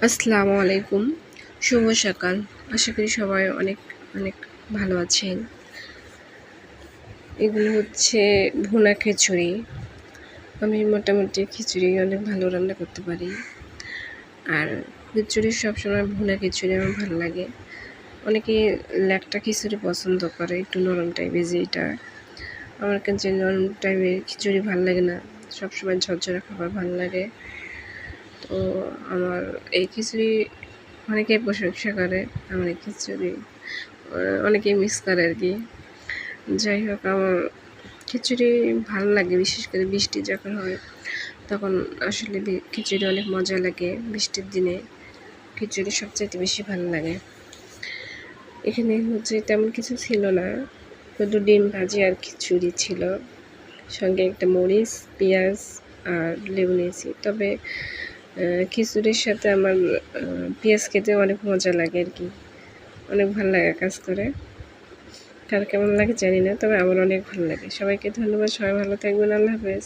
আসসালামু আলাইকুম। শুভ সকাল। আশা করি সবাই অনেক অনেক ভালো আছেন। এগুলো হচ্ছে ভুনা খিচুড়ি। আমি মোটামুটি খিচুড়ি অনেক ভালো রান্না করতে পারি। আর খিচুড়ি সবসময় ভুনা খিচুড়ি আমার ভালো লাগে। অনেকে ল্যাট্টা খিচুড়ি পছন্দ করে, একটু নরম টাইপের যেটা। আমার কাছে নরম টাইপের খিচুড়ি ভালো লাগে না, সবসময় ঝরঝরা খাবার ভালো লাগে। তো আমার এই খিচুড়ি অনেকেই প্রশংসা করে, আমার এই খিচুড়ি অনেকেই মিস করে আর কি। যাই হোক, আমার খিচুড়ি ভালো লাগে, বিশেষ করে বৃষ্টি যখন হয় তখন আসলে খিচুড়ি অনেক মজা লাগে। বৃষ্টির দিনে খিচুড়ি সবচাইতে বেশি ভালো লাগে। এখানে হচ্ছে তেমন কিছু ছিল না, শুধু ডিম ভাজি আর খিচুড়ি ছিল, সঙ্গে একটা মরিচ, পেঁয়াজ আর লেবু নিয়েছি। তবে খিচুড়ির সাথে আমার পেঁয়াজ খেতে অনেক মজা লাগে আর কি, অনেক ভালো লাগে কাজ করে। কার কেমন লাগে জানি না, তবে আমার অনেক ভালো লাগে। সবাইকে ধন্যবাদ, সবাই ভালো থাকবেন। আল্লাহ হাফেজ।